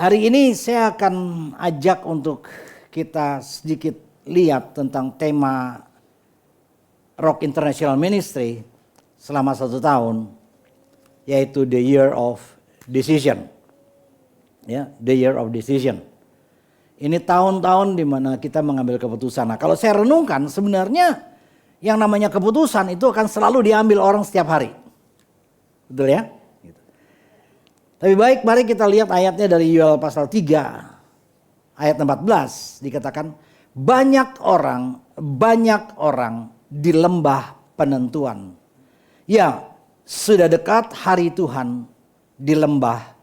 Hari ini saya akan ajak untuk kita sedikit lihat tentang tema Rock International Ministry selama 1 tahun, yaitu The Year of Decision. Ya, The Year of Decision. Ini tahun-tahun di mana kita mengambil keputusan. Nah, kalau saya renungkan, sebenarnya yang namanya keputusan itu akan selalu diambil orang setiap hari. Betul ya? Lebih baik mari kita lihat ayatnya dari Yoel pasal 3 ayat 14, dikatakan banyak orang di lembah penentuan. Ya, sudah dekat hari Tuhan di lembah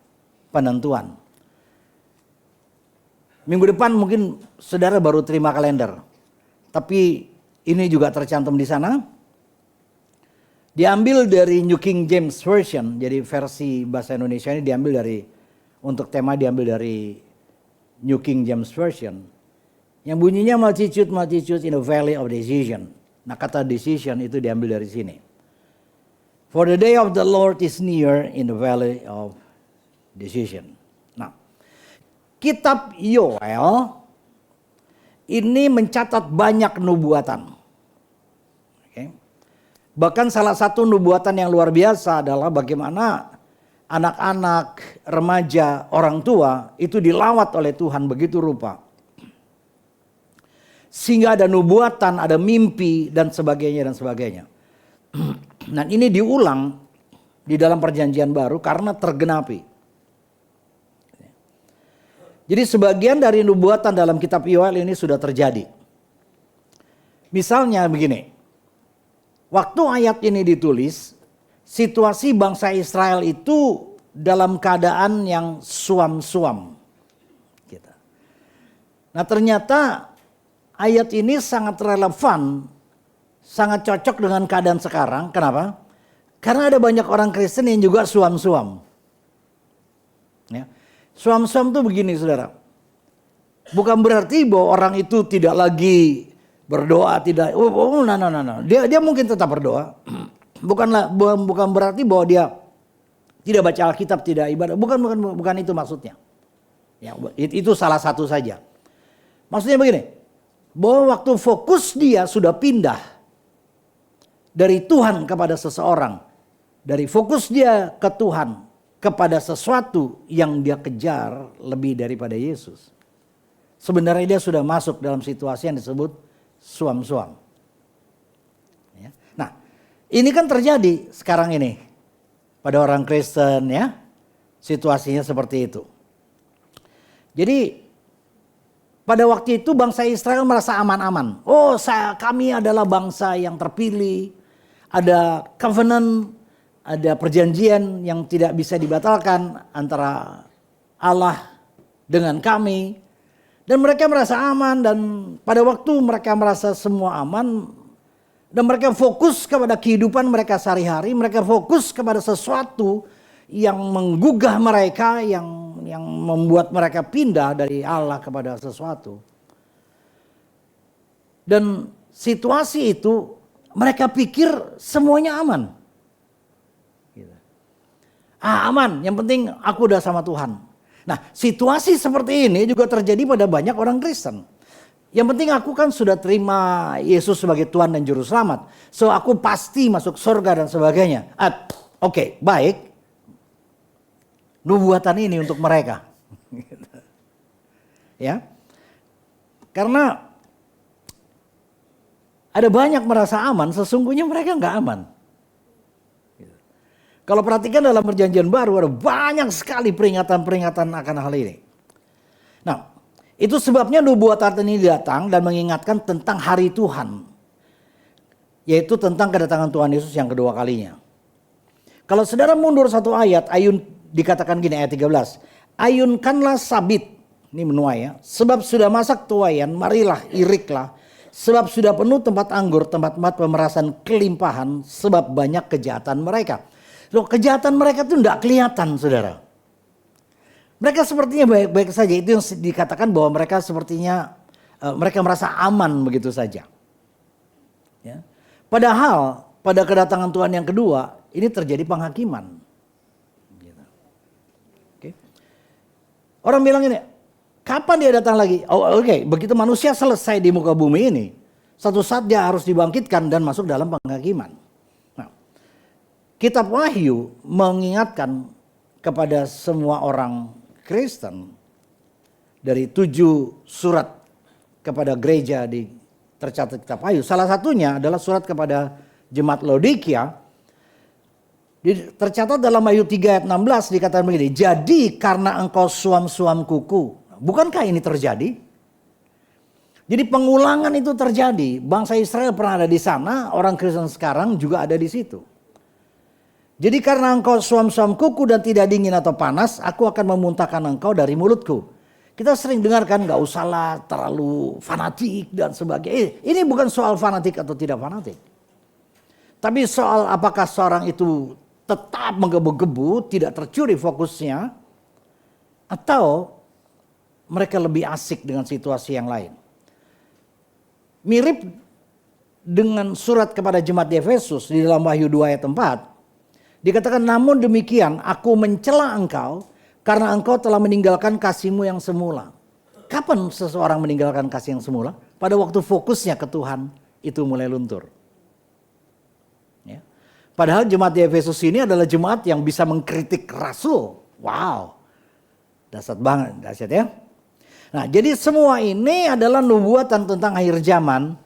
penentuan. Minggu depan mungkin saudara baru terima kalender, tapi ini juga tercantum di sana. Diambil dari New King James Version, jadi versi bahasa Indonesia ini diambil dari, untuk tema diambil dari New King James Version. Yang bunyinya multitude in the valley of decision. Nah, kata decision itu diambil dari sini. For the day of the Lord is near in the valley of decision. Nah, kitab Yoel ini mencatat banyak nubuatan. Bahkan salah satu nubuatan yang luar biasa adalah bagaimana anak-anak, remaja, orang tua itu dilawat oleh Tuhan begitu rupa. Sehingga ada nubuatan, ada mimpi dan sebagainya dan sebagainya. Dan ini diulang di dalam perjanjian baru karena tergenapi. Jadi sebagian dari nubuatan dalam kitab Yoel ini sudah terjadi. Misalnya begini. Waktu ayat ini ditulis, situasi bangsa Israel itu dalam keadaan yang suam-suam. Nah, ternyata ayat ini sangat relevan, sangat cocok dengan keadaan sekarang. Kenapa? Karena ada banyak orang Kristen yang juga suam-suam. Ya. Suam-suam itu begini, saudara. Bukan berarti bahwa orang itu tidak lagi berdoa, tidak. Dia mungkin tetap berdoa. Bukan berarti bahwa dia tidak baca Alkitab, tidak ibadah. Bukan itu maksudnya. Ya, itu salah satu saja. Maksudnya begini, bahwa waktu fokus dia sudah pindah dari Tuhan kepada seseorang, dari fokus dia ke Tuhan kepada sesuatu yang dia kejar lebih daripada Yesus. Sebenarnya dia sudah masuk dalam situasi yang disebut suam-suam. Ya. Nah, ini kan terjadi sekarang ini pada orang Kristen, ya. Situasinya seperti itu. Jadi pada waktu itu bangsa Israel merasa aman-aman. Oh, kami adalah bangsa yang terpilih. Ada covenant, ada perjanjian yang tidak bisa dibatalkan antara Allah dengan kami. Dan mereka merasa aman, dan pada waktu mereka merasa semua aman dan mereka fokus kepada kehidupan mereka sehari-hari, mereka fokus kepada sesuatu yang menggugah mereka, yang membuat mereka pindah dari Allah kepada sesuatu. Dan situasi itu mereka pikir semuanya aman. Aman, yang penting aku udah sama Tuhan. Nah, situasi seperti ini juga terjadi pada banyak orang Kristen. Yang penting aku kan sudah terima Yesus sebagai Tuhan dan Juru Selamat. So aku pasti masuk surga dan sebagainya. Oke, baik. Nubuatan ini untuk mereka. Ya. Karena ada banyak merasa aman, sesungguhnya mereka nggak aman. Kalau perhatikan dalam perjanjian baru ada banyak sekali peringatan-peringatan akan hal ini. Nah, itu sebabnya nubuatan ini datang dan mengingatkan tentang hari Tuhan. Yaitu tentang kedatangan Tuhan Yesus yang kedua kalinya. Kalau saudara mundur satu ayat, ayun dikatakan gini ayat 13. Ayunkanlah sabit, ini menuai ya. Sebab sudah masak tuaian, marilah iriklah. Sebab sudah penuh tempat anggur, tempat-tempat pemerasan kelimpahan, sebab banyak kejahatan mereka. Loh, kejahatan mereka itu tidak kelihatan, saudara. Mereka sepertinya baik-baik saja. Itu yang dikatakan bahwa mereka sepertinya mereka merasa aman begitu saja. Ya. Padahal pada kedatangan Tuhan yang kedua ini terjadi penghakiman. Gitu. Okay. Orang bilang ini, kapan dia datang lagi? Oh oke, begitu manusia selesai di muka bumi ini, satu saat dia harus dibangkitkan dan masuk dalam penghakiman. Nah, Kitab Wahyu mengingatkan kepada semua orang Kristen dari 7 surat kepada gereja tercatat Kitab Wahyu. Salah satunya adalah surat kepada jemaat Laodikia. Tercatat dalam Wahyu 3 ayat 16 dikatakan begini, jadi karena engkau suam-suam kuku. Bukankah ini terjadi? Jadi pengulangan itu terjadi. Bangsa Israel pernah ada di sana, orang Kristen sekarang juga ada di situ. Jadi karena engkau suam-suam kuku dan tidak dingin atau panas, aku akan memuntahkan engkau dari mulutku. Kita sering dengarkan gak usahlah terlalu fanatik dan sebagainya. Ini bukan soal fanatik atau tidak fanatik. Tapi soal apakah seorang itu tetap menggebu-gebu, tidak tercuri fokusnya, atau mereka lebih asik dengan situasi yang lain. Mirip dengan surat kepada jemaat di Efesus di dalam Wahyu 2 ayat 4. Dikatakan, namun demikian aku mencela engkau karena engkau telah meninggalkan kasihmu yang semula. Kapan seseorang meninggalkan kasih yang semula? Pada waktu fokusnya ke Tuhan itu mulai luntur. Ya. Padahal jemaat di Efesus ini adalah jemaat yang bisa mengkritik rasul. Wow, dahsyat banget, dahsyat ya. Nah, jadi semua ini adalah nubuatan tentang akhir zaman.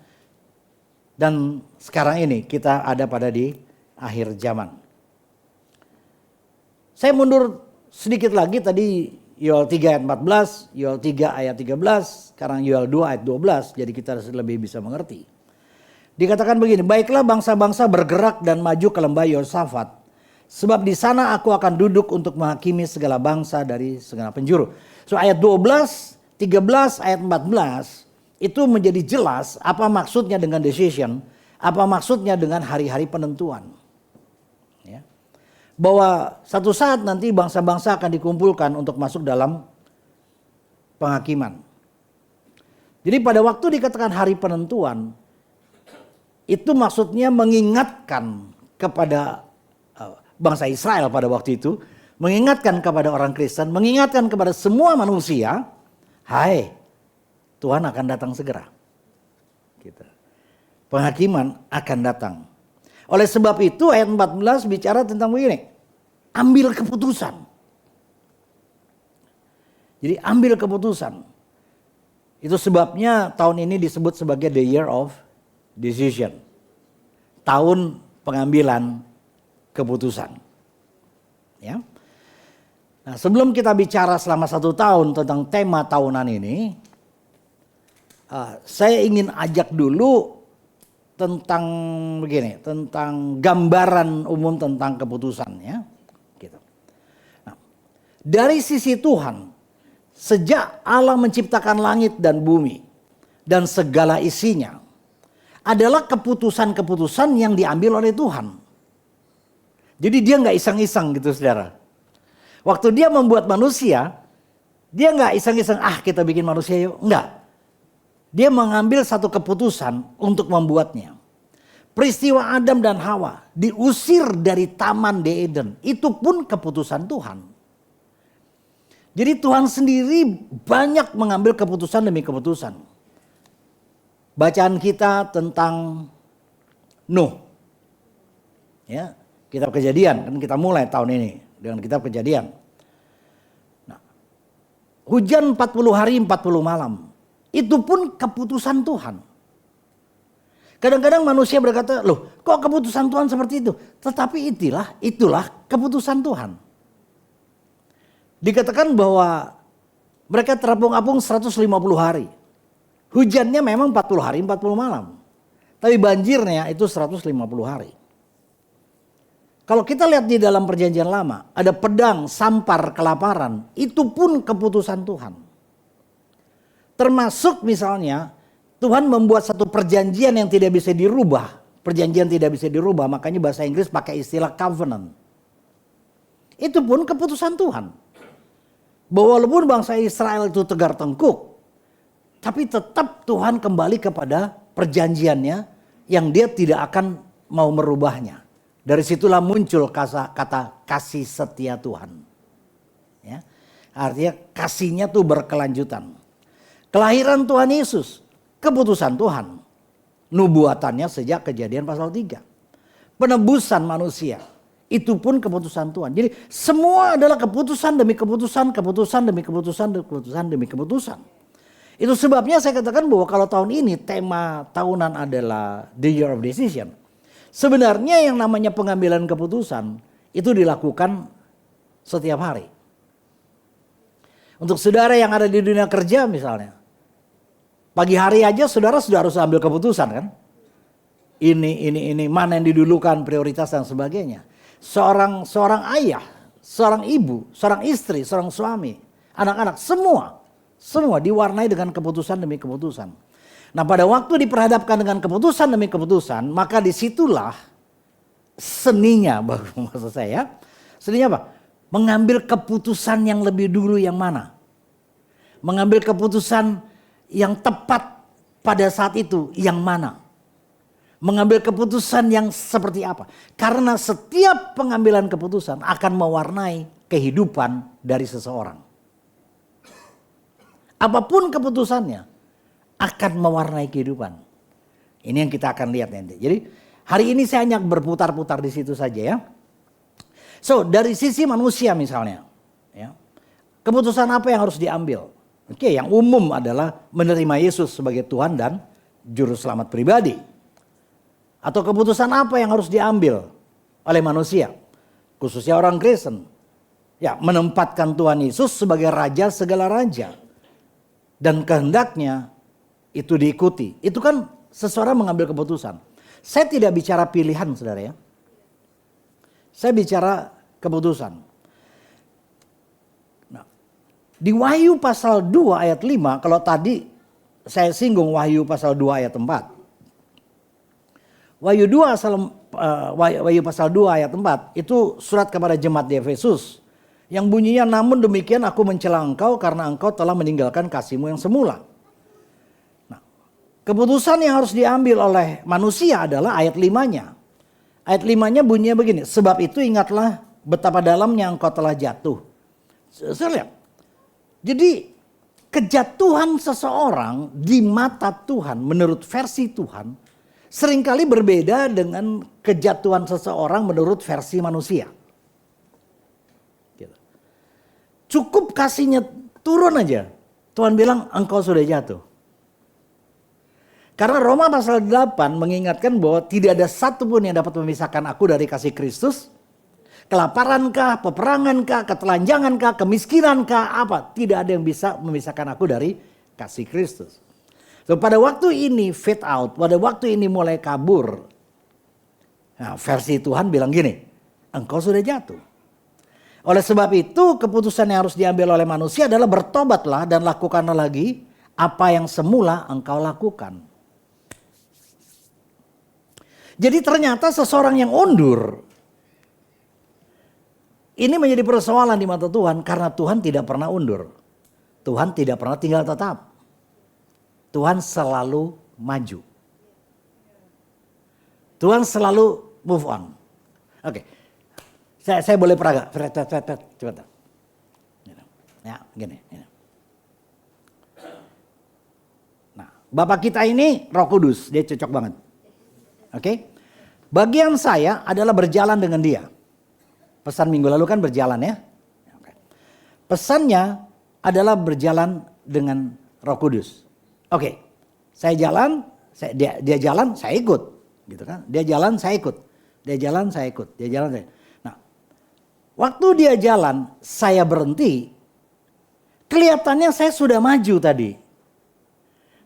Dan sekarang ini kita ada pada di akhir zaman. Saya mundur sedikit lagi, tadi Yoel 3 ayat 14, Yoel 3 ayat 13, sekarang Yoel 2 ayat 12. Jadi kita lebih bisa mengerti. Dikatakan begini, baiklah bangsa-bangsa bergerak dan maju ke lembah Yosafat. Sebab di sana aku akan duduk untuk menghakimi segala bangsa dari segala penjuru. So ayat 12, 13, ayat 14 itu menjadi jelas apa maksudnya dengan decision, apa maksudnya dengan hari-hari penentuan. Ya. Bahwa satu saat nanti bangsa-bangsa akan dikumpulkan untuk masuk dalam penghakiman. Jadi pada waktu dikatakan hari penentuan, itu maksudnya mengingatkan kepada bangsa Israel pada waktu itu, mengingatkan kepada orang Kristen, mengingatkan kepada semua manusia, hai, Tuhan akan datang segera. Gitu. Penghakiman akan datang. Oleh sebab itu ayat 14 bicara tentang begini, ambil keputusan. Jadi ambil keputusan. Itu sebabnya tahun ini disebut sebagai the year of decision. Tahun pengambilan keputusan. Ya. Nah, sebelum kita bicara selama 1 tahun tentang tema tahunan ini, saya ingin ajak dulu tentang begini, tentang gambaran umum tentang keputusannya. Gitu. Nah, dari sisi Tuhan, sejak Allah menciptakan langit dan bumi dan segala isinya, adalah keputusan-keputusan yang diambil oleh Tuhan. Jadi dia nggak iseng-iseng gitu saudara. Waktu dia membuat manusia, dia nggak iseng-iseng, kita bikin manusia yuk. Enggak. Dia mengambil satu keputusan untuk membuatnya. Peristiwa Adam dan Hawa diusir dari taman di Eden. Itu pun keputusan Tuhan. Jadi Tuhan sendiri banyak mengambil keputusan demi keputusan. Bacaan kita tentang Nuh. Ya, kitab Kejadian, kan kita mulai tahun ini dengan kitab Kejadian. Nah, hujan 40 hari 40 malam. Itu pun keputusan Tuhan. Kadang-kadang manusia berkata, loh kok keputusan Tuhan seperti itu? Tetapi itulah keputusan Tuhan. Dikatakan bahwa mereka terapung-apung 150 hari. Hujannya memang 40 hari 40 malam. Tapi banjirnya itu 150 hari. Kalau kita lihat di dalam perjanjian lama, ada pedang, sampar, kelaparan. Itu pun keputusan Tuhan. Termasuk misalnya Tuhan membuat satu perjanjian yang tidak bisa dirubah. Perjanjian tidak bisa dirubah, makanya bahasa Inggris pakai istilah covenant. Itu pun keputusan Tuhan. Bahwa walaupun bangsa Israel itu tegar tengkuk, tapi tetap Tuhan kembali kepada perjanjiannya yang dia tidak akan mau merubahnya. Dari situlah muncul kata kasih setia Tuhan. Ya. Artinya kasihnya tuh berkelanjutan. Kelahiran Tuhan Yesus, keputusan Tuhan. Nubuatannya sejak Kejadian pasal 3. Penebusan manusia, itu pun keputusan Tuhan. Jadi semua adalah keputusan demi keputusan, keputusan demi keputusan, keputusan demi keputusan. Itu sebabnya saya katakan bahwa kalau tahun ini tema tahunan adalah The Year of Decision. Sebenarnya yang namanya pengambilan keputusan itu dilakukan setiap hari. Untuk saudara yang ada di dunia kerja misalnya. Pagi hari aja saudara sudah harus ambil keputusan kan. Ini, mana yang didulukan, prioritas dan sebagainya. Seorang ayah, seorang ibu, seorang istri, seorang suami, anak-anak, semua diwarnai dengan keputusan demi keputusan. Nah pada waktu diperhadapkan dengan keputusan demi keputusan, maka disitulah seninya, maksud saya. Seninya apa? Mengambil keputusan yang lebih dulu yang mana? Mengambil keputusan yang tepat pada saat itu yang mana? Mengambil keputusan yang seperti apa? Karena setiap pengambilan keputusan akan mewarnai kehidupan dari seseorang. Apapun keputusannya akan mewarnai kehidupan. Ini yang kita akan lihat nanti. Jadi hari ini saya hanya berputar-putar di situ saja ya. So dari sisi manusia misalnya, ya, keputusan apa yang harus diambil? Oke, yang umum adalah menerima Yesus sebagai Tuhan dan Juru Selamat pribadi. Atau keputusan apa yang harus diambil oleh manusia, khususnya orang Kristen? Ya, menempatkan Tuhan Yesus sebagai Raja segala raja. Dan kehendaknya itu diikuti. Itu kan seseorang mengambil keputusan. Saya tidak bicara pilihan saudara ya. Saya bicara keputusan. Nah, di Wahyu pasal 2 ayat 5, kalau tadi saya singgung Wahyu pasal 2 ayat 4. Wahyu pasal 2 ayat 4 itu surat kepada jemaat di Efesus. Yang bunyinya, namun demikian aku mencela engkau karena engkau telah meninggalkan kasihmu yang semula. Nah, keputusan yang harus diambil oleh manusia adalah ayat 5-nya. Ayat 5-nya bunyinya begini, sebab itu ingatlah betapa dalamnya engkau telah jatuh. Saya lihat. Jadi kejatuhan seseorang di mata Tuhan menurut versi Tuhan seringkali berbeda dengan kejatuhan seseorang menurut versi manusia. Cukup kasihnya turun aja. Tuhan bilang engkau sudah jatuh. Karena Roma pasal 8 mengingatkan bahwa tidak ada satupun yang dapat memisahkan aku dari kasih Kristus. Kelaparankah, peperangankah, ketelanjangankah, kemiskinankah, apa. Tidak ada yang bisa memisahkan aku dari kasih Kristus. So, pada waktu ini fade out, pada waktu ini mulai kabur. Nah, versi Tuhan bilang gini, engkau sudah jatuh. Oleh sebab itu keputusan yang harus diambil oleh manusia adalah bertobatlah dan lakukanlah lagi apa yang semula engkau lakukan. Jadi ternyata seseorang yang undur ini menjadi persoalan di mata Tuhan karena Tuhan tidak pernah undur. Tuhan tidak pernah tinggal tetap. Tuhan selalu maju. Tuhan selalu move on. Oke. Saya boleh peraga. Coba. Ya, gini. Nah, Bapak kita ini Roh Kudus, dia cocok banget. Oke? Bagian saya adalah berjalan dengan dia. Pesan minggu lalu kan berjalan ya. Pesannya adalah berjalan dengan Roh Kudus. Oke. Saya jalan, dia jalan, saya ikut, gitu kan? Dia jalan, saya ikut. Dia jalan, saya ikut. Dia jalan, saya. Waktu dia jalan, saya berhenti. Kelihatannya saya sudah maju tadi.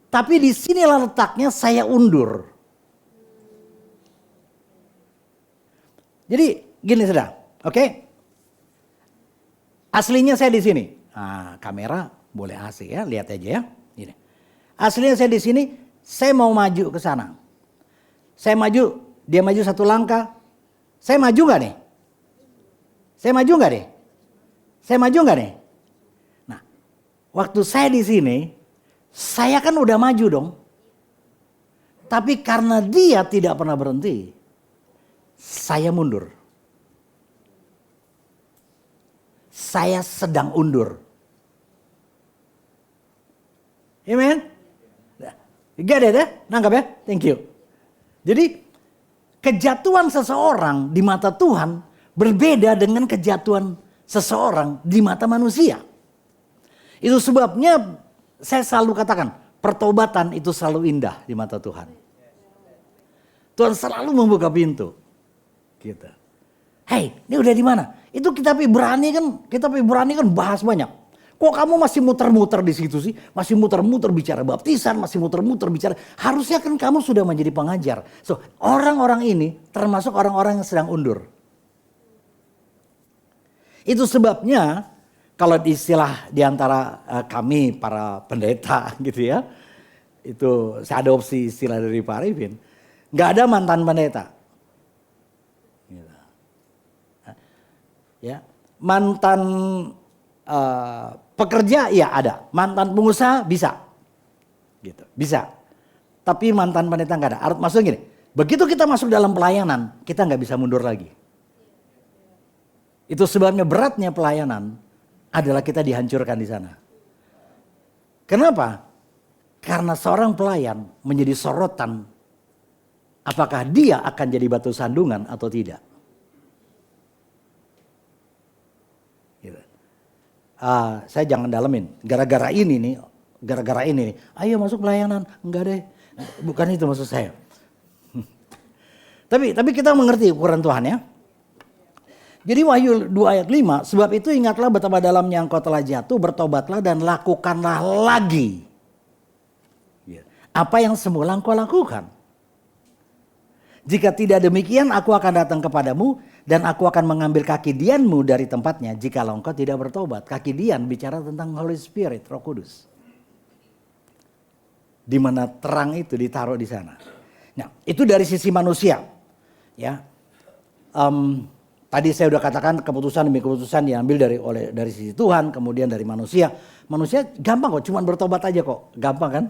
Tapi di sinilah letaknya saya undur. Jadi gini saudara, oke? Aslinya saya di sini. Nah, kamera boleh AC ya, lihat aja ya. Gini. Aslinya saya di sini, saya mau maju ke sana. Saya maju, dia maju satu langkah. Saya maju nggak nih? Saya maju nggak deh? Saya maju nggak deh? Nah, waktu saya di sini, saya kan udah maju dong. Tapi karena dia tidak pernah berhenti, saya mundur. Saya sedang undur. Amen. Get it ya? Nangkap ya? Thank you. Jadi kejatuhan seseorang di mata Tuhan berbeda dengan kejatuhan seseorang di mata manusia. Itu sebabnya saya selalu katakan pertobatan itu selalu indah di mata Tuhan. Tuhan selalu membuka pintu. Gitu. Hei, ini udah di mana? Itu kita Ibrani kan bahas banyak. Kok kamu masih muter-muter di situ sih? Masih muter-muter bicara baptisan, masih muter-muter bicara. Harusnya kan kamu sudah menjadi pengajar. So, orang-orang ini termasuk orang-orang yang sedang undur. Itu sebabnya kalau istilah diantara kami para pendeta gitu ya. Itu saya adopsi istilah dari Pak Arifin. Gak ada mantan pendeta. Gitu. Ya, mantan pekerja ya ada, mantan pengusaha bisa, gitu, bisa. Tapi mantan pendeta nggak ada. Maksudnya gini, begitu kita masuk dalam pelayanan, kita nggak bisa mundur lagi. Itu sebabnya beratnya pelayanan adalah kita dihancurkan di sana. Kenapa? Karena seorang pelayan menjadi sorotan, apakah dia akan jadi batu sandungan atau tidak. Saya jangan dalemin, gara-gara ini nih, ayo masuk pelayanan, enggak deh, bukan itu maksud saya. Tapi kita mengerti ukuran Tuhan ya. Jadi Wahyu 2 ayat 5, sebab itu ingatlah betapa dalamnya engkau telah jatuh, bertobatlah dan lakukanlah lagi apa yang semula engkau lakukan. Jika tidak demikian, aku akan datang kepadamu dan aku akan mengambil kaki dianmu dari tempatnya jikalau engkau tidak bertobat. Kaki dian bicara tentang Holy Spirit, Roh Kudus. Di mana terang itu ditaruh di sana. Nah, itu dari sisi manusia. Ya. Tadi saya udah katakan keputusan demi keputusan diambil dari sisi Tuhan, kemudian dari manusia. Manusia gampang kok, cuman bertobat aja kok. Gampang kan?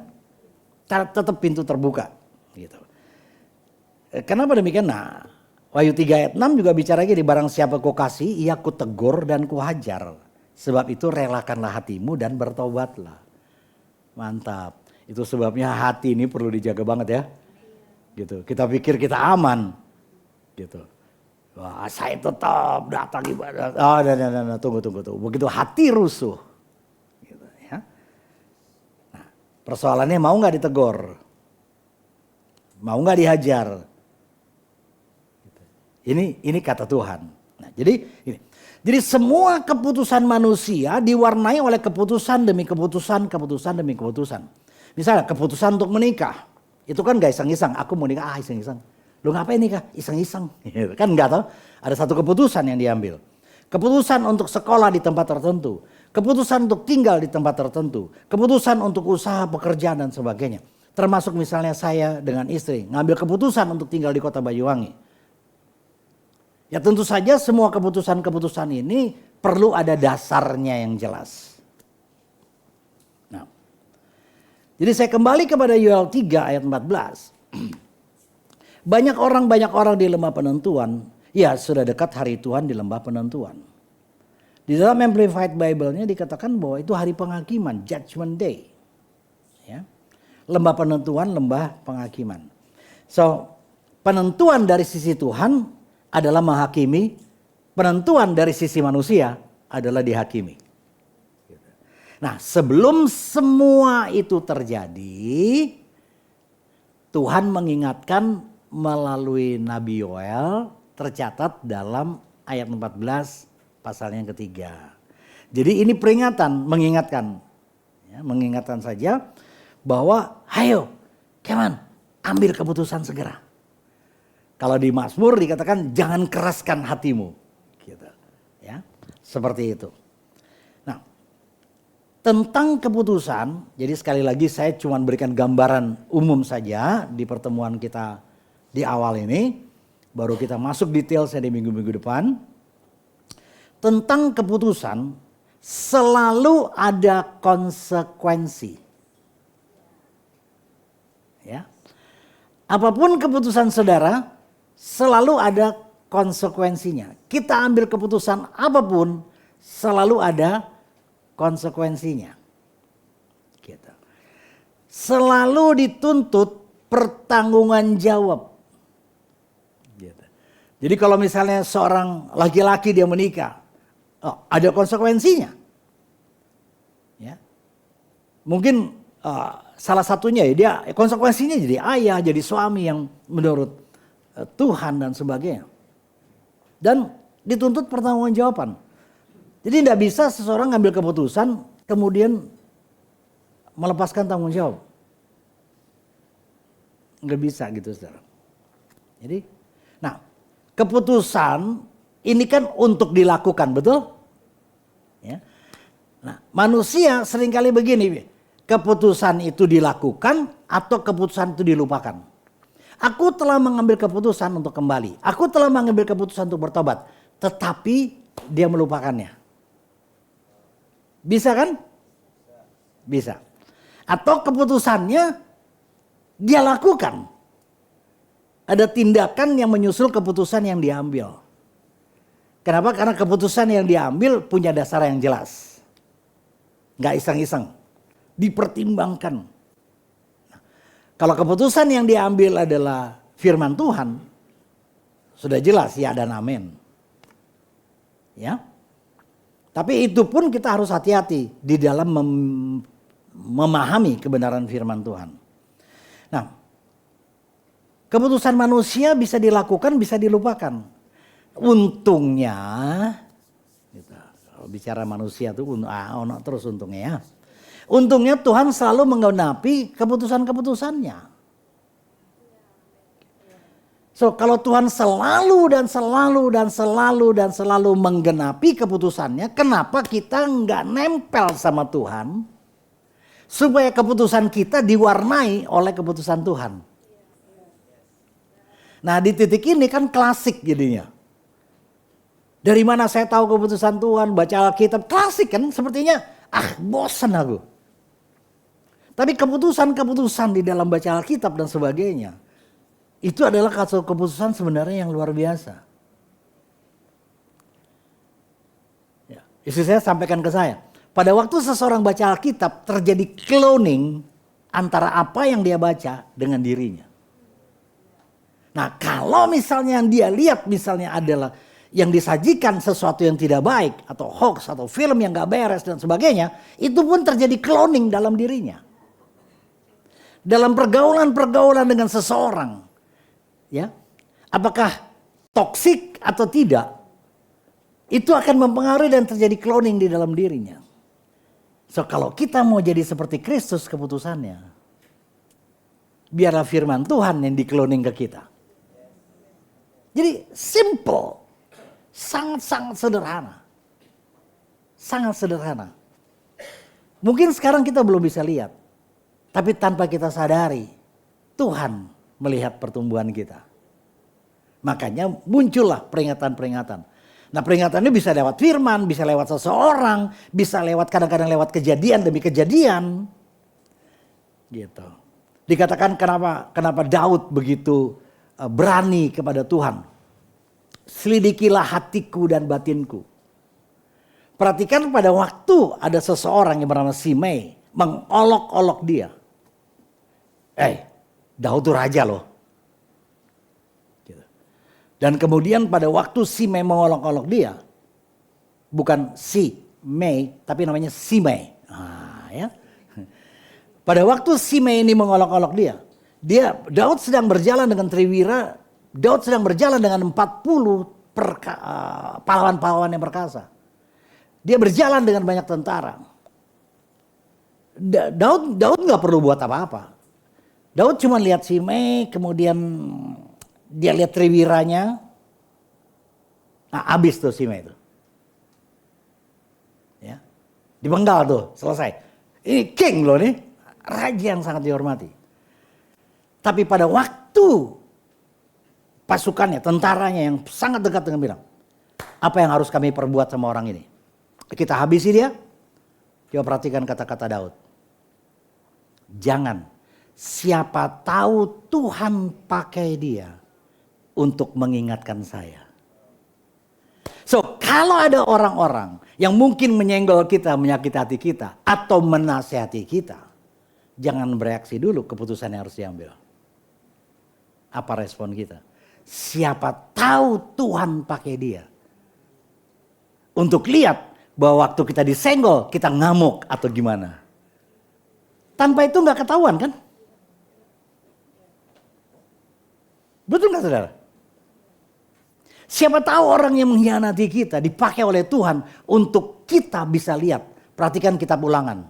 Tetap pintu terbuka gitu. Kenapa demikian? Nah, Wahyu 3 ayat 6 juga bicara gini, barang siapa kau kasih, ia ku tegur dan ku hajar. Sebab itu relakanlah hatimu dan bertobatlah. Mantap. Itu sebabnya hati ini perlu dijaga banget ya. Gitu. Kita pikir kita aman. Gitu. Wah, saya tetap datang ibadah. Tunggu. Begitu hati rusuh. Gitu, ya. Nah, persoalannya mau nggak ditegur? Mau nggak dihajar? Ini kata Tuhan. Nah, jadi semua keputusan manusia diwarnai oleh keputusan demi keputusan. Misalnya keputusan untuk menikah. Itu kan gak iseng-iseng. Aku mau nikah, iseng-iseng. Lu ngapain nikah? Iseng-iseng. Kan enggak tahu. Ada satu keputusan yang diambil. Keputusan untuk sekolah di tempat tertentu. Keputusan untuk tinggal di tempat tertentu. Keputusan untuk usaha, pekerjaan dan sebagainya. Termasuk misalnya saya dengan istri. Ngambil keputusan untuk tinggal di kota Banyuwangi. Ya tentu saja semua keputusan-keputusan ini perlu ada dasarnya yang jelas. Nah, jadi saya kembali kepada Yoel 3 ayat 14. Banyak orang di lembah penentuan. Ya sudah dekat hari Tuhan di lembah penentuan. Di dalam Amplified Bible-nya dikatakan bahwa itu hari penghakiman, Judgment Day. Ya. Lembah penentuan, lembah penghakiman. So, penentuan dari sisi Tuhan adalah menghakimi, penentuan dari sisi manusia adalah dihakimi. Nah, sebelum semua itu terjadi, Tuhan mengingatkan melalui Nabi Yoel, tercatat dalam ayat 14 pasal yang ketiga. Jadi ini peringatan, mengingatkan. Ya, mengingatkan saja bahwa ayo, come on, ambil keputusan segera. Kalau di Mazmur dikatakan jangan keraskan hatimu, gitu, ya, seperti itu. Nah, tentang keputusan, jadi sekali lagi saya cuma berikan gambaran umum saja di pertemuan kita di awal ini, baru kita masuk detailnya di minggu-minggu depan. Tentang keputusan selalu ada konsekuensi, ya. Apapun keputusan saudara, selalu ada konsekuensinya. Kita ambil keputusan apapun, selalu ada konsekuensinya. Gitu. selalu dituntut pertanggunggan jawab. Gitu. Jadi kalau misalnya seorang laki-laki dia menikah, ada konsekuensinya. Ya. Mungkin salah satunya ya dia konsekuensinya jadi ayah, jadi suami yang menurut Tuhan dan sebagainya. Dan dituntut pertanggungjawaban. Jadi tidak bisa seseorang ngambil keputusan kemudian melepaskan tanggung jawab. Nggak bisa gitu saudara. Jadi, nah keputusan ini kan untuk dilakukan, betul? Ya. Nah manusia seringkali begini, keputusan itu dilakukan atau keputusan itu dilupakan. Aku telah mengambil keputusan untuk kembali. Aku telah mengambil keputusan untuk bertobat. Tetapi dia melupakannya. Bisa kan? Bisa. Atau keputusannya dia lakukan. Ada tindakan yang menyusul keputusan yang diambil. Kenapa? Karena keputusan yang diambil punya dasar yang jelas. Nggak iseng-iseng. Dipertimbangkan. Nah, kalau keputusan yang diambil adalah firman Tuhan, sudah jelas ya dan amin. Ya. Tapi itu pun kita harus hati-hati di dalam memahami kebenaran firman Tuhan. Nah, keputusan manusia bisa dilakukan, bisa dilupakan. Untungnya, gitu, kalau bicara manusia tuh terus untungnya ya. Untungnya Tuhan selalu menggenapi keputusan-keputusannya. So kalau Tuhan selalu menggenapi keputusannya, kenapa kita nggak nempel sama Tuhan? Supaya keputusan kita diwarnai oleh keputusan Tuhan. Nah di titik ini kan klasik jadinya. Dari mana saya tahu keputusan Tuhan, baca Alkitab, klasik kan sepertinya, bosan aku. Tapi keputusan-keputusan di dalam baca Alkitab dan sebagainya, itu adalah keputusan sebenarnya yang luar biasa. Ya, istri saya sampaikan ke saya, pada waktu seseorang baca Alkitab terjadi cloning antara apa yang dia baca dengan dirinya. Nah kalau misalnya yang dia lihat misalnya adalah yang disajikan sesuatu yang tidak baik atau hoax atau film yang gak beres dan sebagainya, itu pun terjadi cloning dalam dirinya. Dalam pergaulan-pergaulan dengan seseorang, ya, apakah toksik atau tidak, itu akan mempengaruhi dan terjadi cloning di dalam dirinya. So kalau kita mau jadi seperti Kristus keputusannya, biarlah firman Tuhan yang di-cloning ke kita. Jadi simple, sangat-sangat sederhana. Sangat sederhana. Mungkin sekarang kita belum bisa lihat, tapi tanpa kita sadari, Tuhan melihat pertumbuhan kita. Makanya muncullah peringatan-peringatan. Nah peringatannya bisa lewat firman, bisa lewat seseorang, bisa lewat kadang-kadang lewat kejadian demi kejadian. Gitu. Dikatakan kenapa Daud begitu berani kepada Tuhan. Selidikilah hatiku dan batinku. Perhatikan pada waktu ada seseorang yang bernama Simei mengolok-olok dia. Daud itu raja loh. Dan kemudian pada waktu Simei mengolok-olok dia, bukan si Mei, tapi namanya Simei. Ya. Pada waktu Simei ini mengolok-olok dia, Daud sedang berjalan dengan Triwira, Daud sedang berjalan dengan 40 pahlawan-pahlawan yang perkasa. Dia berjalan dengan banyak tentara. Daud nggak perlu buat apa-apa. Daud cuma lihat Simei, kemudian dia lihat Triwiranya. Nah, habis tuh Simei itu. Ya. Dipenggal tuh, selesai. Ini king loh nih, raja yang sangat dihormati. Tapi pada waktu pasukannya, tentaranya yang sangat dekat dengan bilang, apa yang harus kami perbuat sama orang ini? Kita habisi dia. Coba perhatikan kata-kata Daud. Jangan, siapa tahu Tuhan pakai dia untuk mengingatkan saya. So, kalau ada orang-orang yang mungkin menyenggol kita, menyakiti hati kita, atau menasihati kita, jangan bereaksi dulu keputusan yang harus diambil. Apa respon kita? Siapa tahu Tuhan pakai dia untuk lihat bahwa waktu kita disenggol kita ngamuk atau gimana. Tanpa itu nggak ketahuan kan? Betul nggak saudara? Siapa tahu orang yang mengkhianati kita dipakai oleh Tuhan untuk kita bisa lihat. Perhatikan kitab Ulangan.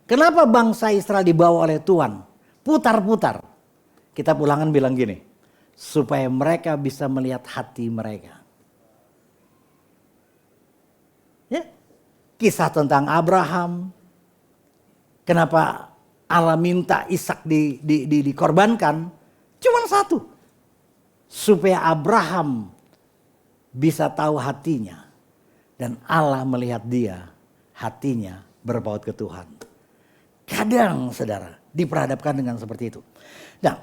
Kenapa bangsa Israel dibawa oleh Tuhan? Putar-putar. Kitab Ulangan bilang gini. Supaya mereka bisa melihat hati mereka. Ya. Kisah tentang Abraham. Kenapa Allah minta Ishak dikorbankan? Cuma satu. Supaya Abraham bisa tahu hatinya. Dan Allah melihat dia, hatinya berpaut ke Tuhan. Kadang saudara diperhadapkan dengan seperti itu. Nah,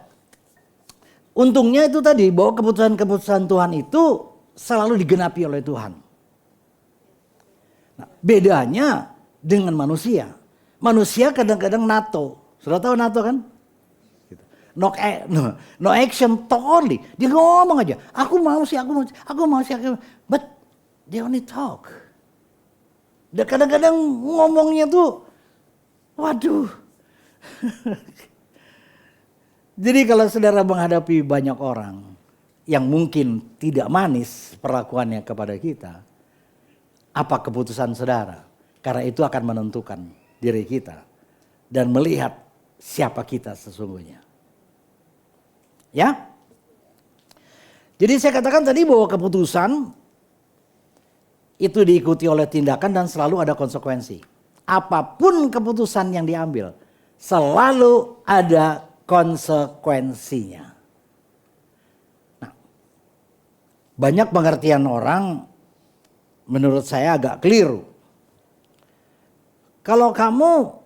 untungnya itu tadi bahwa keputusan-keputusan Tuhan itu selalu digenapi oleh Tuhan. Nah, bedanya dengan manusia. Manusia kadang-kadang NATO. Sudah tahu NATO kan? No action, talk only. Dia ngomong aja. Aku mau sih. But they only talk. Dan kadang-kadang ngomongnya tuh, waduh. Jadi kalau saudara menghadapi banyak orang yang mungkin tidak manis perlakuannya kepada kita, apa keputusan saudara? Karena itu akan menentukan diri kita dan melihat siapa kita sesungguhnya. Ya. Jadi saya katakan tadi bahwa keputusan itu diikuti oleh tindakan dan selalu ada konsekuensi. Apapun keputusan yang diambil, selalu ada konsekuensinya. Nah, banyak pengertian orang menurut saya agak keliru. Kalau kamu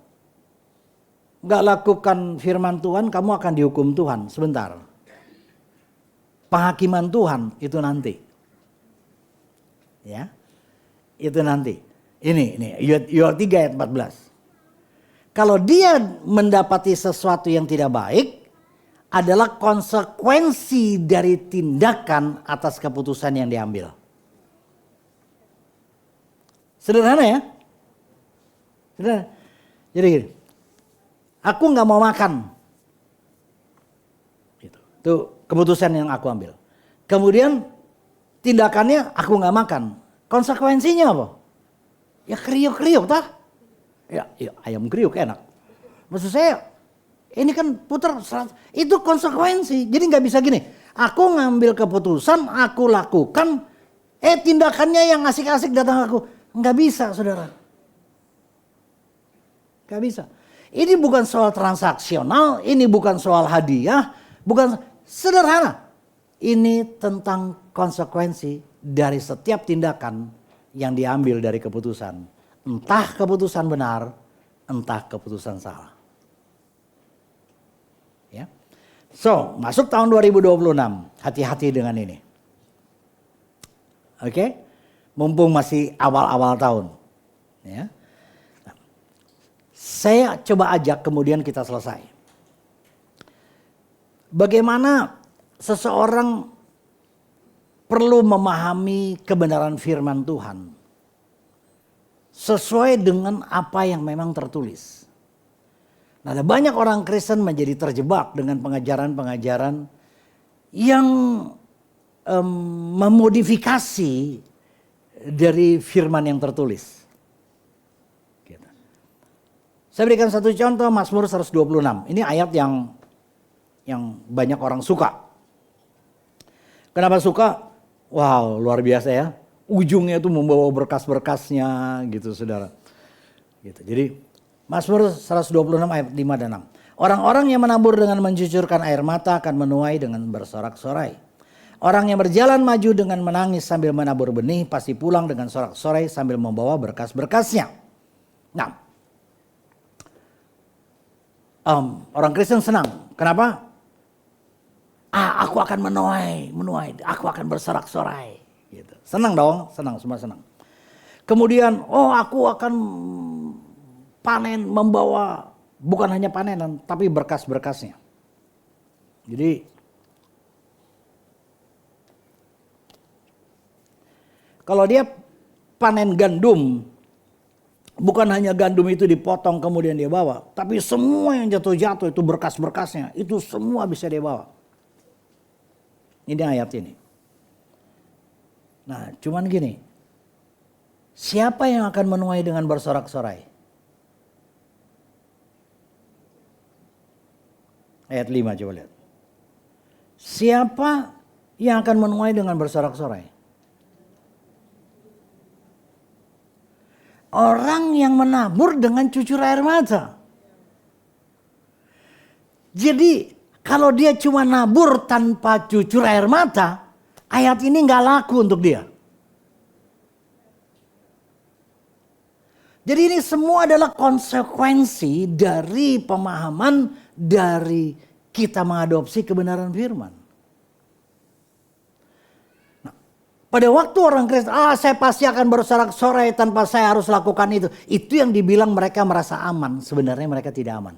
gak lakukan firman Tuhan, kamu akan dihukum Tuhan. Sebentar. Penghakiman Tuhan itu nanti. Ya. Itu nanti. Ini Yoel 3 ayat 14. Kalau dia mendapati sesuatu yang tidak baik, adalah konsekuensi dari tindakan atas keputusan yang diambil. Sederhana ya. Sederhana. Jadi gini, aku gak mau makan. Itu keputusan yang aku ambil. Kemudian tindakannya aku gak makan. Konsekuensinya apa? Ya kriuk-kriuk tah. Ya ayam kriuk enak. Maksud saya ini kan putar. Itu konsekuensi. Jadi gak bisa gini. Aku ngambil keputusan, aku lakukan. Tindakannya yang asik-asik datang aku. Gak bisa saudara. Gak bisa. Ini bukan soal transaksional. Ini bukan soal hadiah. Bukan sederhana. Ini tentang konsekuensi dari setiap tindakan yang diambil dari keputusan. Entah keputusan benar, entah keputusan salah. Ya. So, masuk tahun 2026. Hati-hati dengan ini. Oke? Mumpung masih awal-awal tahun. Ya. Saya coba ajak kemudian kita selesai. Bagaimana seseorang perlu memahami kebenaran firman Tuhan sesuai dengan apa yang memang tertulis. Nah, ada banyak orang Kristen menjadi terjebak dengan pengajaran-pengajaran yang memodifikasi dari firman yang tertulis. Gitu. Saya berikan satu contoh, Mazmur 126. Ini ayat yang banyak orang suka. Kenapa suka? Wow, luar biasa ya. Ujungnya itu membawa berkas-berkasnya gitu saudara. Gitu. Jadi Mazmur 126 ayat 5 dan 6. Orang-orang yang menabur dengan mencucurkan air mata akan menuai dengan bersorak-sorai. Orang yang berjalan maju dengan menangis sambil menabur benih pasti pulang dengan sorak-sorai sambil membawa berkas-berkasnya. Nah, orang Kristen senang. Kenapa? Aku akan menuai, aku akan bersorak-sorai. Gitu. Senang dong, semua senang. Kemudian, aku akan panen membawa Bukan hanya panenan, tapi berkas-berkasnya. Jadi kalau dia panen gandum, bukan hanya gandum itu dipotong kemudian dia bawa, tapi semua yang jatuh-jatuh itu berkas-berkasnya, itu semua bisa dia bawa. Ini ayat ini. Nah, cuman gini, siapa yang akan menuai dengan bersorak-sorai? Ayat 5 coba lihat. Siapa yang akan menuai dengan bersorak-sorai? Orang yang menabur dengan cucur air mata. Jadi kalau dia cuma nabur tanpa cucur air mata, ayat ini nggak laku untuk dia. Jadi ini semua adalah konsekuensi dari pemahaman dari kita mengadopsi kebenaran firman. Nah, pada waktu orang Kristen, saya pasti akan bersorak-sorai tanpa saya harus lakukan itu. Itu yang dibilang mereka merasa aman, sebenarnya mereka tidak aman.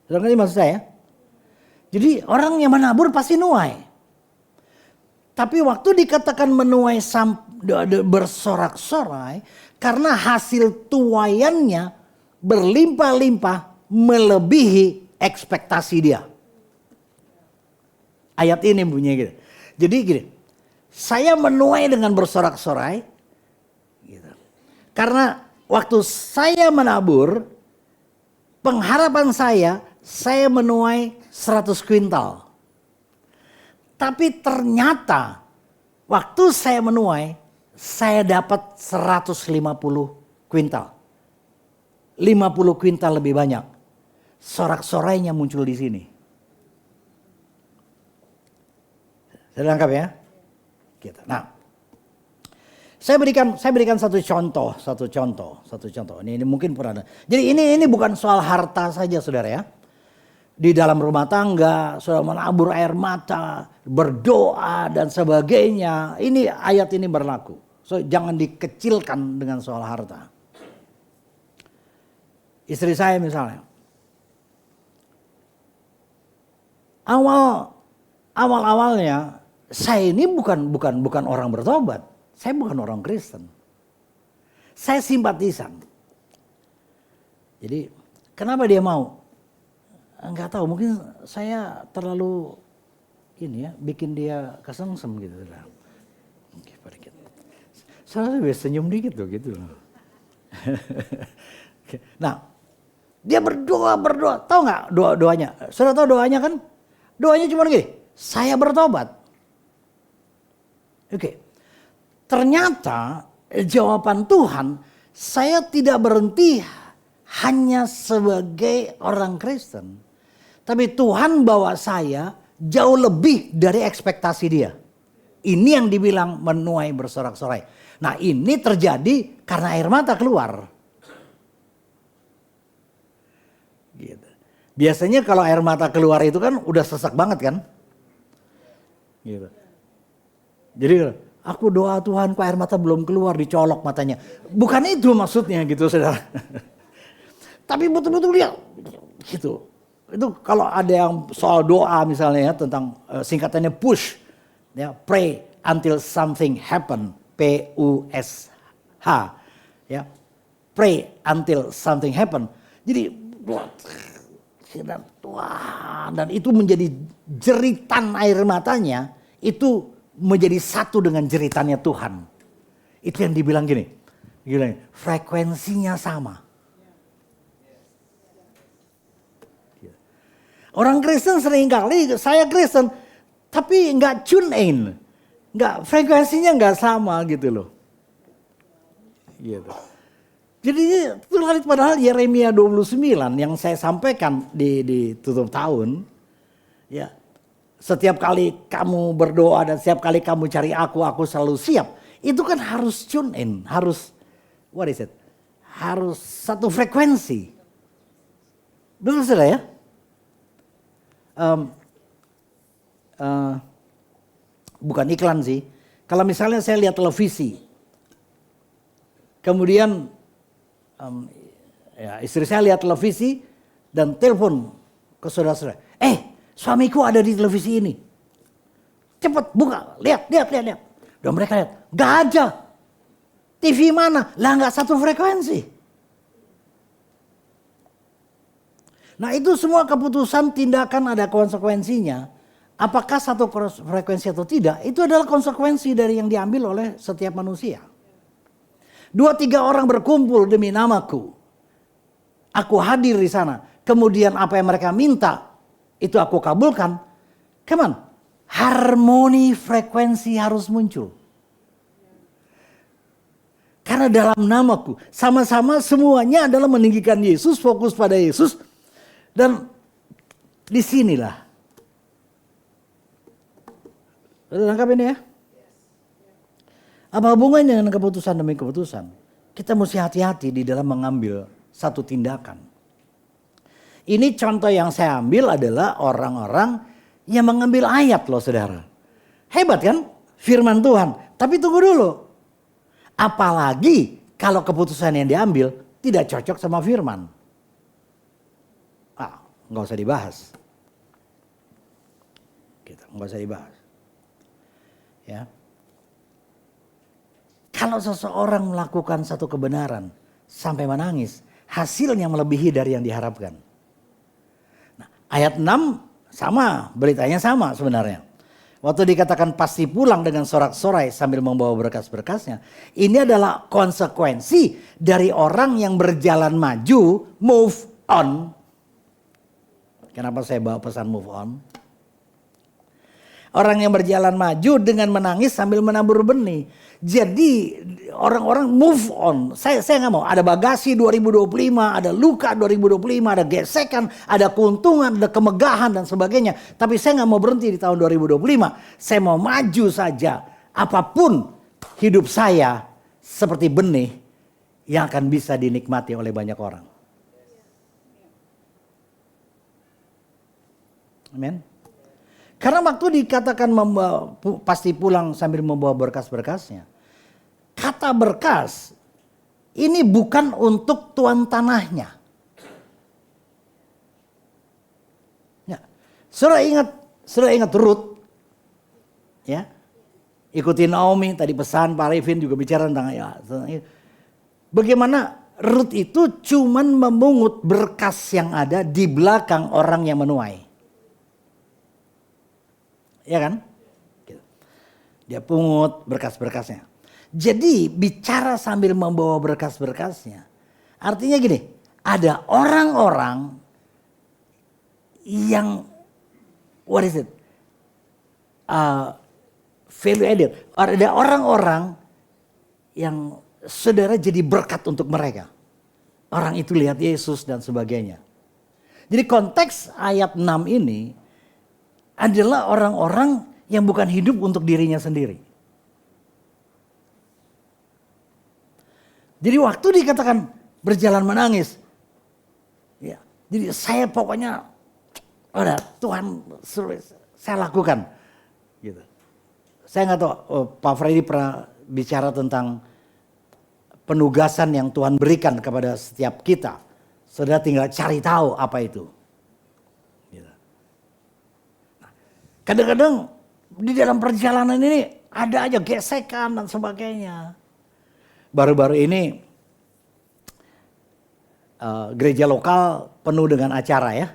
Saudara ngerti maksud saya? Jadi orang yang menabur pasti nuai. Tapi waktu dikatakan menuai bersorak-sorai, karena hasil tuaiannya berlimpah-limpah melebihi ekspektasi dia. Ayat ini bunyinya gitu. Jadi gini, saya menuai dengan bersorak-sorai, gitu. Karena waktu saya menabur, pengharapan saya menuai 100 kuintal. Tapi ternyata waktu saya menuai, saya dapat 150 kuintal. 50 kuintal lebih banyak. Sorak-sorainya muncul di sini. Saya lengkap ya? Gitu. Nah, saya berikan satu contoh. Ini mungkin pernah ada. Jadi ini bukan soal harta saja, saudara ya. Di dalam rumah tangga, saudara menabur air mata, berdoa dan sebagainya. Ini ayat ini berlaku. So, jangan dikecilkan dengan soal harta. Istri saya misalnya. Awalnya saya ini bukan orang bertobat. Saya bukan orang Kristen. Saya simpatisan. Jadi kenapa dia mau? Enggak tahu, mungkin saya terlalu bikin dia kesengsem gitu. Oke, sedikit. Saya lebih senyum dikit tuh gitu. Nah, dia berdoa. Tahu nggak doanya? Sudah tahu doanya kan? Doanya cuma gini, saya bertobat. Oke. Ternyata jawaban Tuhan, saya tidak berhenti hanya sebagai orang Kristen. Tapi Tuhan bawa saya jauh lebih dari ekspektasi dia. Ini yang dibilang menuai bersorak-sorai. Nah, ini terjadi karena air mata keluar. Gitu. Biasanya kalau air mata keluar itu kan udah sesak banget kan? Gitu. Jadi aku doa Tuhan kok air mata belum keluar, dicolok matanya. Bukan itu maksudnya gitu saudara. Tapi betul-betul dia gitu. Itu kalau ada yang soal doa misalnya ya tentang singkatannya push. Ya, pray until something happen. P-U-S-H. Ya, pray until something happen. Jadi dan itu menjadi jeritan air matanya. Itu menjadi satu dengan jeritannya Tuhan. Itu yang dibilang gini. Frekuensinya sama. Orang Kristen seringkali, saya Kristen, tapi nggak tune in. Frekuensinya nggak sama gitu loh. Gitu. Jadi padahal Yeremia 29 yang saya sampaikan di tutup tahun. Ya, setiap kali kamu berdoa dan setiap kali kamu cari aku selalu siap. Itu kan harus tune in, harus harus satu frekuensi. Betul sudah ya? Bukan iklan sih. Kalau misalnya saya lihat televisi, kemudian Ya, istri saya lihat televisi dan telepon ke saudara-saudara. Suamiku ada di televisi ini. Cepat buka, lihat. Dan mereka lihat, gak ada. TV mana? Lah gak satu frekuensi. Nah itu semua keputusan tindakan ada konsekuensinya. Apakah satu frekuensi atau tidak, itu adalah konsekuensi dari yang diambil oleh setiap manusia. 2-3 orang berkumpul demi namaku. Aku hadir di sana. Kemudian apa yang mereka minta, itu aku kabulkan. Come on, harmoni frekuensi harus muncul. Karena dalam namaku, sama-sama semuanya adalah meninggikan Yesus, fokus pada Yesus. Dan disinilah. Udah lengkap ini ya? Apa hubungannya dengan keputusan demi keputusan? Kita mesti hati-hati di dalam mengambil satu tindakan. Ini contoh yang saya ambil adalah orang-orang yang mengambil ayat loh saudara. Hebat kan firman Tuhan. Tapi tunggu dulu. Apalagi kalau keputusan yang diambil tidak cocok sama firman. Nggak usah dibahas. Gitu, nggak usah dibahas. Ya. Kalau seseorang melakukan satu kebenaran sampai menangis, hasilnya melebihi dari yang diharapkan. Nah, ayat 6 sama, beritanya sama sebenarnya. Waktu dikatakan pasti pulang dengan sorak-sorai sambil membawa berkas-berkasnya. Ini adalah konsekuensi dari orang yang berjalan maju, move on. Kenapa saya bawa pesan move on? Orang yang berjalan maju dengan menangis sambil menabur benih. Jadi orang-orang move on. Saya nggak mau. Ada bagasi 2025, ada luka 2025, ada gesekan, ada keuntungan, ada kemegahan dan sebagainya. Tapi saya nggak mau berhenti di tahun 2025. Saya mau maju saja. Apapun hidup saya seperti benih yang akan bisa dinikmati oleh banyak orang. Amin. Karena waktu dikatakan pasti pulang sambil membawa berkas-berkasnya. Kata berkas ini bukan untuk tuan tanahnya. Ya. Saudara ingat Ruth? Ya. Ikuti Naomi, tadi pesan Pak Arifin juga bicara tentang ya. Bagaimana Ruth itu cuman memungut berkas yang ada di belakang orang yang menuai. Ya kan? Dia pungut berkas-berkasnya. Jadi bicara sambil membawa berkas-berkasnya. Artinya gini, ada orang-orang yang what is it? Value added. Ada orang-orang yang saudara jadi berkat untuk mereka. Orang itu lihat Yesus dan sebagainya. Jadi konteks ayat 6 ini adalah orang-orang yang bukan hidup untuk dirinya sendiri. Jadi waktu dikatakan berjalan menangis. Ya, jadi saya pokoknya udah Tuhan saya lakukan. Gitu. Saya nggak tahu Pak Freddy pernah bicara tentang penugasan yang Tuhan berikan kepada setiap kita. Saudara tinggal cari tahu apa itu. Kadang-kadang di dalam perjalanan ini ada aja gesekan dan sebagainya. Baru-baru ini gereja lokal penuh dengan acara ya.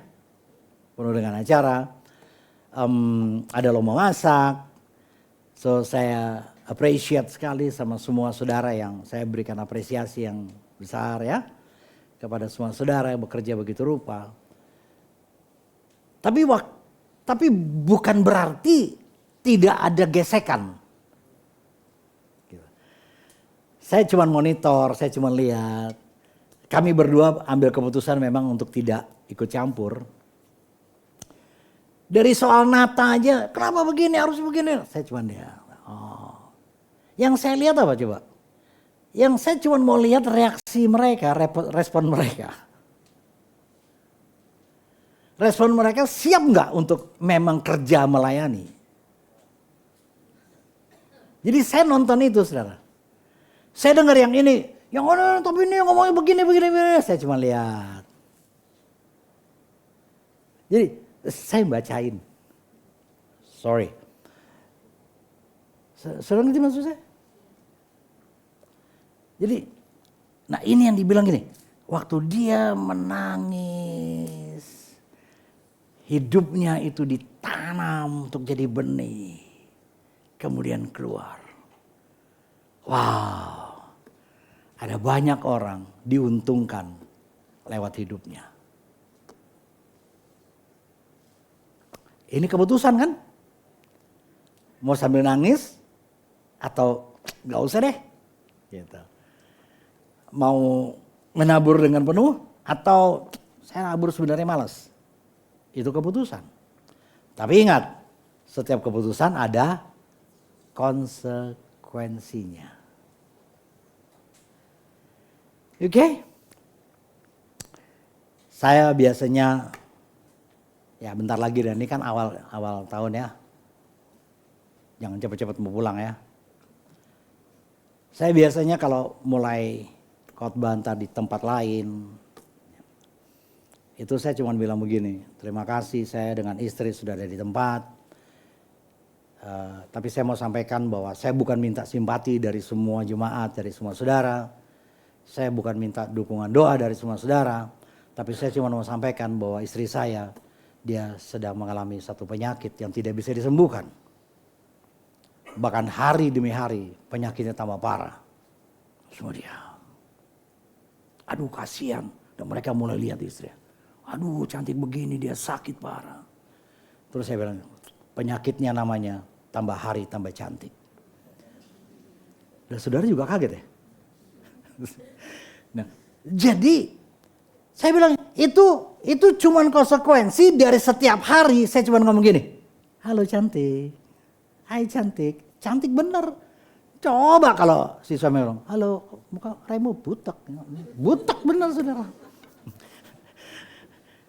Penuh dengan acara. Ada lomba masak. So saya appreciate sekali sama semua saudara yang saya berikan apresiasi yang besar ya. Kepada semua saudara yang bekerja begitu rupa. Tapi bukan berarti tidak ada gesekan. Saya cuma monitor, saya cuma lihat. Kami berdua ambil keputusan memang untuk tidak ikut campur. Dari soal nata aja, kenapa begini, harus begini. Saya cuma lihat. Oh. Yang saya lihat apa coba? Yang saya cuma mau lihat reaksi mereka, respon mereka. Respon mereka siap nggak untuk memang kerja melayani? Jadi saya nonton itu saudara. Saya dengar yang ini, Yang orang tapi ini ngomongnya begini. Saya cuma lihat. Jadi saya bacain. Sorry. Saudara ngerti maksud saya? Jadi, nah ini yang dibilang gini. Waktu dia menangis. Hidupnya itu ditanam untuk jadi benih. Kemudian keluar. Wow. Ada banyak orang diuntungkan lewat hidupnya. Ini keputusan kan? Mau sambil nangis atau gak usah deh. Gitu. Mau menabur dengan penuh atau saya nabur sebenarnya malas. Itu keputusan. Tapi ingat, setiap keputusan ada konsekuensinya. Oke? Saya biasanya, ya bentar lagi dan ini kan awal tahun ya. Jangan cepat-cepat mau pulang ya. Saya biasanya kalau mulai khotbah di tempat lain, itu saya cuma bilang begini, terima kasih saya dengan istri sudah ada di tempat. Tapi saya mau sampaikan bahwa saya bukan minta simpati dari semua jemaat, dari semua saudara. Saya bukan minta dukungan doa dari semua saudara. Tapi saya cuma mau sampaikan bahwa istri saya, dia sedang mengalami satu penyakit yang tidak bisa disembuhkan. Bahkan hari demi hari penyakitnya tambah parah. Semua dia. Aduh kasihan. Dan mereka mulai lihat istri. Aduh cantik begini dia sakit parah. Terus saya bilang penyakitnya namanya tambah hari tambah cantik. Dan saudara juga kaget ya. Nah, jadi saya bilang itu cuman konsekuensi dari setiap hari saya cuma ngomong gini. Halo cantik. Hai cantik. Cantik bener. Coba kalau si suami bilang, halo muka Remo butek. Butek bener saudara.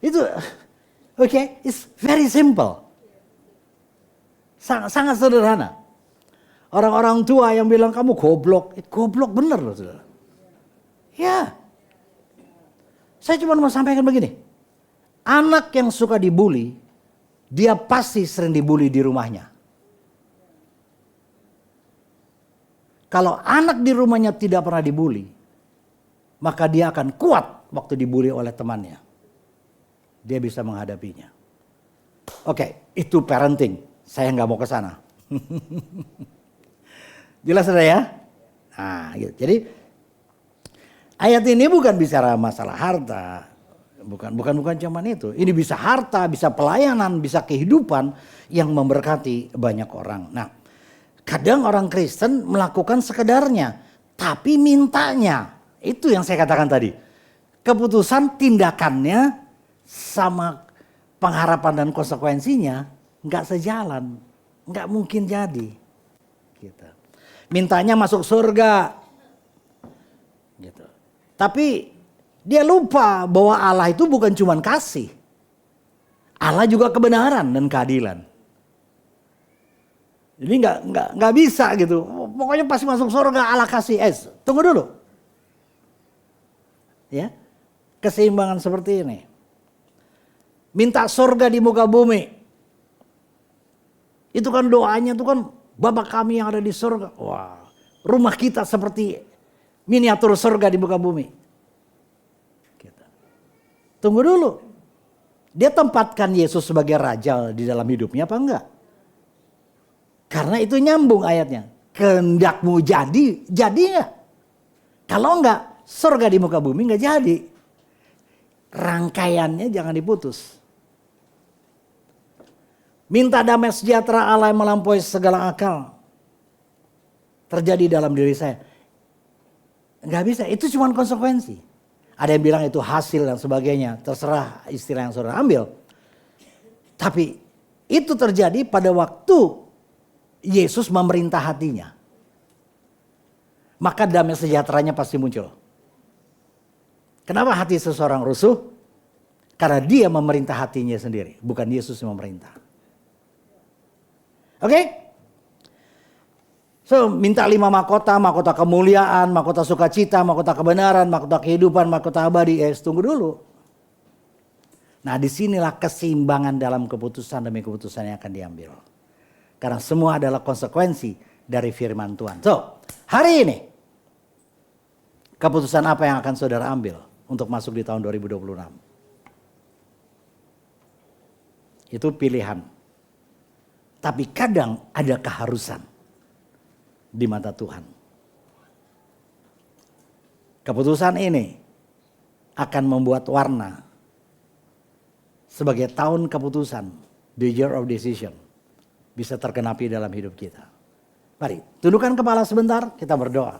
Itu oke, it's very simple. Sangat sederhana. Orang-orang tua yang bilang kamu goblok. Goblok bener loh saudara. Ya. Saya cuma mau sampaikan begini. Anak yang suka dibully, dia pasti sering dibully di rumahnya. Kalau anak di rumahnya tidak pernah dibully, maka dia akan kuat waktu dibully oleh temannya. Dia bisa menghadapinya. Oke, itu parenting. Saya nggak mau ke sana. Jelas sudah ya? Nah, gitu. Jadi ayat ini bukan bicara masalah harta, bukan cuman itu. Ini bisa harta, bisa pelayanan, bisa kehidupan yang memberkati banyak orang. Nah, kadang orang Kristen melakukan sekedarnya, tapi mintanya. Itu yang saya katakan tadi. Keputusan tindakannya sama pengharapan dan konsekuensinya nggak sejalan. Nggak mungkin jadi. Gitu. Mintanya masuk surga. Gitu. Tapi dia lupa bahwa Allah itu bukan cuma kasih. Allah juga kebenaran dan keadilan. Jadi nggak bisa gitu. Pokoknya pasti masuk surga Allah kasih. Tunggu dulu. Ya, keseimbangan seperti ini. Minta surga di muka bumi. Itu kan doanya itu kan Bapa kami yang ada di surga. Wah, rumah kita seperti miniatur surga di muka bumi. Gitu. Tunggu dulu. Dia tempatkan Yesus sebagai raja di dalam hidupnya apa enggak? Karena itu nyambung ayatnya. Kehendakmu jadi enggak? Kalau enggak, surga di muka bumi enggak jadi. Rangkaiannya jangan diputus. Minta damai sejahtera Allah yang melampaui segala akal. Terjadi dalam diri saya. Enggak bisa, itu cuma konsekuensi. Ada yang bilang itu hasil dan sebagainya. Terserah istilah yang saudara ambil. Tapi itu terjadi pada waktu Yesus memerintah hatinya. Maka damai sejahteranya pasti muncul. Kenapa hati seseorang rusuh? Karena dia memerintah hatinya sendiri. Bukan Yesus yang memerintah. Oke? So, minta 5 mahkota, mahkota kemuliaan, mahkota sukacita, mahkota kebenaran, mahkota kehidupan, mahkota abadi. Tunggu dulu. Nah, disinilah keseimbangan dalam keputusan demi keputusan yang akan diambil. Karena semua adalah konsekuensi dari firman Tuhan. So, hari ini, keputusan apa yang akan saudara ambil untuk masuk di tahun 2026? Itu pilihan. Tapi kadang ada keharusan di mata Tuhan. Keputusan ini akan membuat warna sebagai tahun keputusan, the year of decision, bisa tergenapi dalam hidup kita. Mari, tundukkan kepala sebentar, kita berdoa.